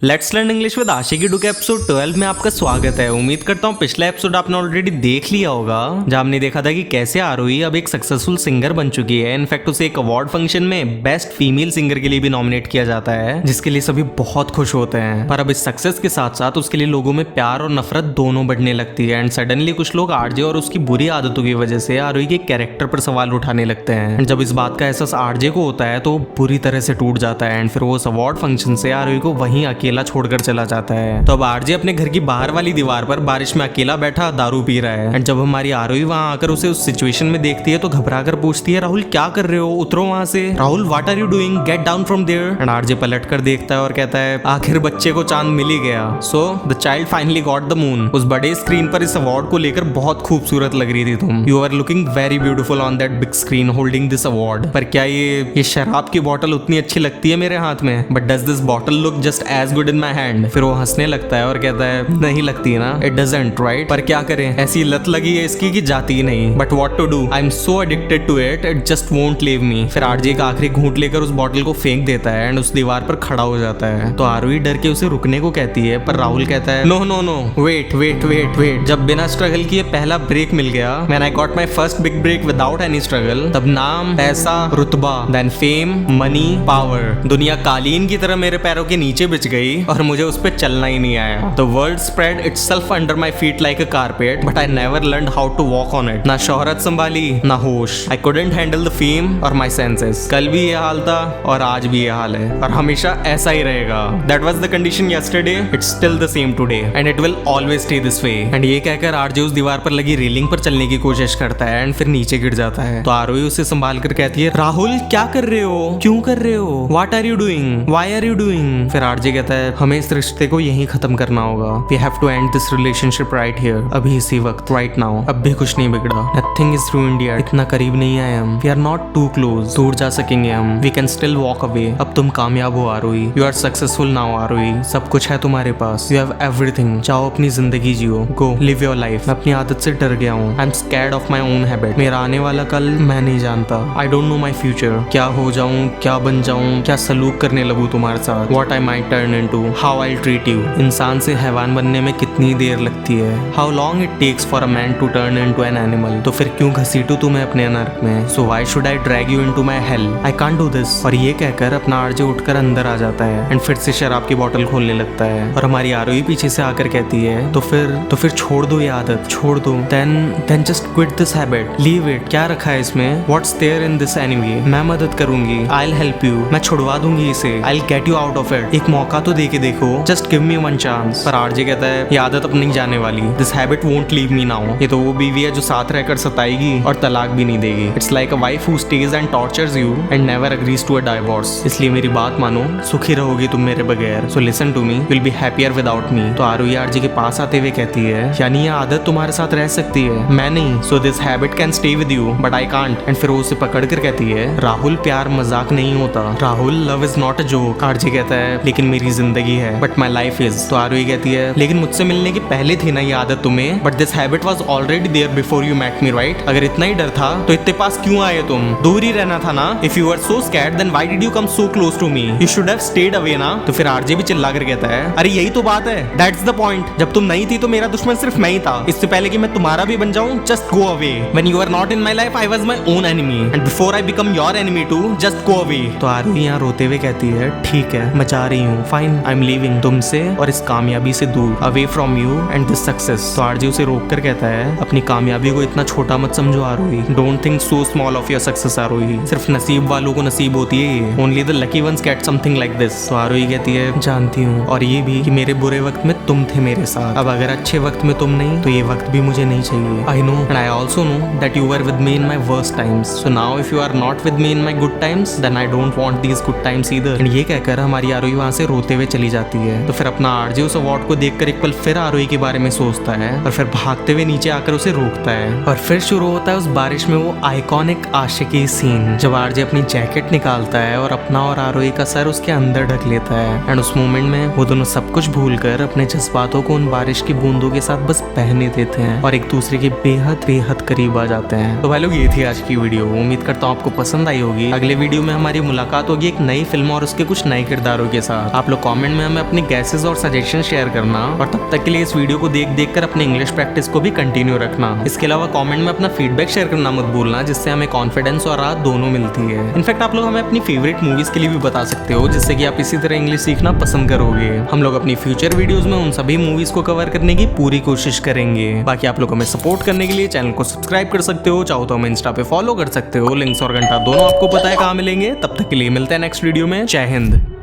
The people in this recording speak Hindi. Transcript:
Let's learn English with Aashiqui do के एपिसोड 12 में आपका स्वागत है। उम्मीद करता हूँ पिछला एपिसोड आपने ऑलरेडी देख लिया होगा, जहाँ हमने देखा था कि कैसे आरोही अब एक सक्सेसफुल सिंगर बन चुकी है। इनफैक्ट उसे एक अवार्ड फंक्शन में बेस्ट फीमेल सिंगर के लिए भी नॉमिनेट किया जाता है, जिसके लिए सभी बहुत खुश होते हैं। पर अब इस सक्सेस के साथ साथ उसके लिए लोगों में प्यार और नफरत दोनों बढ़ने लगती है। एंड सडनली कुछ लोग आरजे और उसकी बुरी आदतों की वजह से आरोही के कैरेक्टर पर सवाल उठाने लगते हैं। जब इस बात का एहसास आरजे को होता है तो बुरी तरह से टूट जाता है। एंड फिर वो उस अवार्ड फंक्शन से आरोही को वहीं अकेला छोड़कर चला जाता है। तो अब आरजे अपने घर की बाहर वाली दीवार पर बारिश में अकेला बैठा दारू पी रहा है। एंड जब हमारी आरोही वहां आकर उसे उस सिचुएशन में देखती है तो घबरा कर पूछती है, राहुल क्या कर रहे हो, उतरो वहां से। Rahul what are you doing, get down from there. And RJ पलट कर देखता है और कहता है, आखिर बच्चे को चांद मिल ही गया। So the child finally got the moon. उस बड़े स्क्रीन पर इस अवार्ड को लेकर बहुत खूबसूरत लग रही थी तुम। You are looking very beautiful on that big screen holding this award. पर क्या ये शराब की बोतल उतनी अच्छी लगती है मेरे हाथ में? But does this bottle look just as good in my hand? फिर वो हंसने लगता है और कहता है, नहीं लगती है ना, इट डजंट राइट। पर क्या करें, ऐसी लत लगी है इसकी कि जाती ही नहीं। But what to do, I am so addicted to it, it just won't leave me. फिर आरजे का आखिरी घूंट लेकर उस बॉटल को फेंक देता है एंड उस दीवार पर खड़ा हो जाता है। तो आरोही डर के उसे रुकने को कहती है, पर राहुल कहता है, no no no, wait wait wait wait. जब बिना स्ट्रगल किए पहला ब्रेक मिल गया, when I got my first big break without any struggle, तब नाम, पैसा, रुतबा, देन फेम, मनी, पावर, दुनिया कालीन की तरह मेरे पैरों के नीचे बिछ गई और मुझे उस पर चलना ही नहीं आया। The world spread itself under my feet like a carpet, but I never learned how to walk on it. ना शोहरत संभाली ना होश, I couldn't handle the fame और माय सेंसेस। कल भी ये हाल था और आज भी ये हाल है और हमेशा ऐसा ही रहेगा। That was the condition yesterday, it's still the same today and it will always stay this way. And ये कहकर आरजे उस दीवार पर लगी रेलिंग पर चलने की कोशिश करता है एंड फिर नीचे गिर जाता है। तो आरोही उसे संभाल कर कहती है, राहुल क्या कर रहे हो, क्यों कर रहे हो, what are you doing, why are you doing. फिर आरजे कहता है, हमें इस रिश्ते को यहीं खत्म करना होगा। We have to end this relationship right here, अभी इसी वक्त, राइट नाउ। अब भी कुछ नहीं बिगड़ा, नथिंग इज रूइंड येट। इतना करीब नहीं आए हम, we are not too close, दूर जा सकेंगे हम, we can still walk away. अब तुम कामयाब हो Aarohi, you are successful now Aarohi, सब कुछ है तुम्हारे पास, यू हैव एवरीथिंग। चाहो अपनी जिंदगी जियो, गो लिव योर लाइफ। मैं अपनी आदत से डर गया हूँ, I am scared of my own habit. मेरा आने वाला कल मैं नहीं जानता, I don't know my future. क्या हो जाऊँ, क्या बन जाऊँ, क्या सलूक करने लगूँ तुम्हारे साथ, what I might turn into, how I treat you. इंसान से हैवान बनने में कितनी देर लगती है, how long it takes for a man to turn into an animal. तो फिर क्यों घसीटू तुम्हें अपने नर्क में, so why should I drag you into my hell, I can't do this. और ये कहकर अपना आरजे उठकर अंदर आ जाता है एंड फिर से शराब की बोतल खोलने लगता है। और हमारी आरोही पीछे से आकर कहती है, तो फिर छोड़ दो ये आदत, छोड़ दो, then just quit this habit, leave it. क्या रखा है इसमें, what's there in this anyway. मैं मदद करूंगी, आई विल हेल्प यू, मैं छुड़वा दूंगी इसे, I will get you out of it. एक मौका तो दे के देखो, just give me one chance. पर आरजे कहता है, ये आदत अब नहीं जाने वाली, this habit won't leave me now. ये तो वो बीवी है जो साथ रहकर सताएगी और तलाक भी नहीं देगी। It's like a wife who stays and tortures you and never agrees to a divorce. इसलिए मेरी बात मानो, सुखी रहोगी तुम मेरे बगैर, so listen to me, will be happier without me. तो आरोही आरजे के पास आते हुए कहती है, यानी ये आदत तुम्हारे साथ रह सकती है, मैं नहीं, so this habit can stay with you but I can't. And फिर वो उसे पकड़कर कहती है, राहुल प्यार मजाक नहीं होता, Rahul love is not a joke. RJ कहता है, लेकिन मेरी जिंदगी है, बट माई लाइफ इज। तो आरोही कहती है, लेकिन मुझसे मिलने के पहले थी ना ये आदत तुम्हें, but this habit was already there before you met me right. अगर इतना ही डर था तो इतने पास क्यों आए तुम, दूर ही रहना था ना। If you are so scared then why did you come so close to me, you should have stayed away ना। तो फिर आरजे भी चिल्लाकर कहता है, अरे यही तो बात है, दैट्स द पॉइंट। जब तुम नहीं थी तो मेरा दुश्मन सिर्फ मैं ही था, इससे पहले कि मैं तुम्हारा भी बन जाऊं, just go away. When you are not in my life I was my own enemy and before I become your enemy too, just go away. तो आरोही यहाँ रोते हुए कहती है, ठीक है मैं जा रही हूँ, फाइन, आई एम लीविंग, तुमसे और इस कामयाबी से दूर, away from you and this success. तो आरजे उसे रोक कर कहता है, अपनी कामयाबी को इतना छोटा मत समझो Aarohi, don't think so small of your success Aarohi. सिर्फ नसीब वालों को नसीब होती है ये, only the lucky ones get something like this. तो आरोही कहती है, जानती हूँ, और ये भी कि मेरे बुरे वक्त में तुम थे मेरे साथ, अब अगर अच्छे वक्त में तुम नहीं तो ये वक्त भी मुझे नहीं चाहिए। I know and I also know that you were with me in my worst times, so now if you are not with me in my good times then I don't want these good times either. And ये कहकर हमारी आरोही वहां से रोते हुए चली जाती है। तो फिर अपना आरजे उस अवार्ड को देखकर एक पल फिर आरोही के बारे में सोचता है और फिर भागते हुए नीचे आकर उसे रोकता है। और फिर शुरू होता है उस बारिश में वो आइकॉनिक आशिकी सीन, जब आरजे अपनी जैकेट निकालता है और अपना और आरोही का सर उसके अंदर ढक लेता है। एंड उस मोमेंट में वो दोनों सब कुछ भूलकर अपने जज्बातों को उन बारिश की बूंदों के साथ बस बहने देते हैं और एक दूसरे के बेहद बेहद करीब आ जाते हैं। तो भाई लोग, ये थी आज की वीडियो, उम्मीद करता हूँ आपको पसंद आई होगी। अगले वीडियो में हमारी मुलाकात होगी एक नई फिल्म और उसके कुछ नए किरदारों के साथ। आप लोग कमेंट में हमें अपनी गैसेस और सजेशन शेयर करना, और तब तक के लिए इस वीडियो को देख कर अपने इंग्लिश प्रैक्टिस को भी कंटिन्यू रखना। इसके अलावा कमेंट में अपना फीडबैक शेयर करना मत भूलना, जिससे हमें कॉन्फिडेंस और राहत दोनों मिलती है। इनफैक्ट आप लोग हमें अपनी फेवरेट मूवीज के लिए भी बता सकते हो, जिससे कि आप इसी तरह इंग्लिश सीखना पसंद करोगे। हम लोग अपनी फ्यूचर वीडियोस में उन सभी मूवीज को कवर करने की पूरी कोशिश करेंगे। बाकी आप लोग हमें सपोर्ट करने के लिए चैनल को सब्सक्राइब कर सकते हो, चाहो तो हमें इंस्टा पे फॉलो कर सकते हो। लिंक्स और घंटा दोनों आपको पता है कहाँ मिलेंगे। तब तक के लिए मिलते हैं नेक्स्ट वीडियो में। जय हिंद।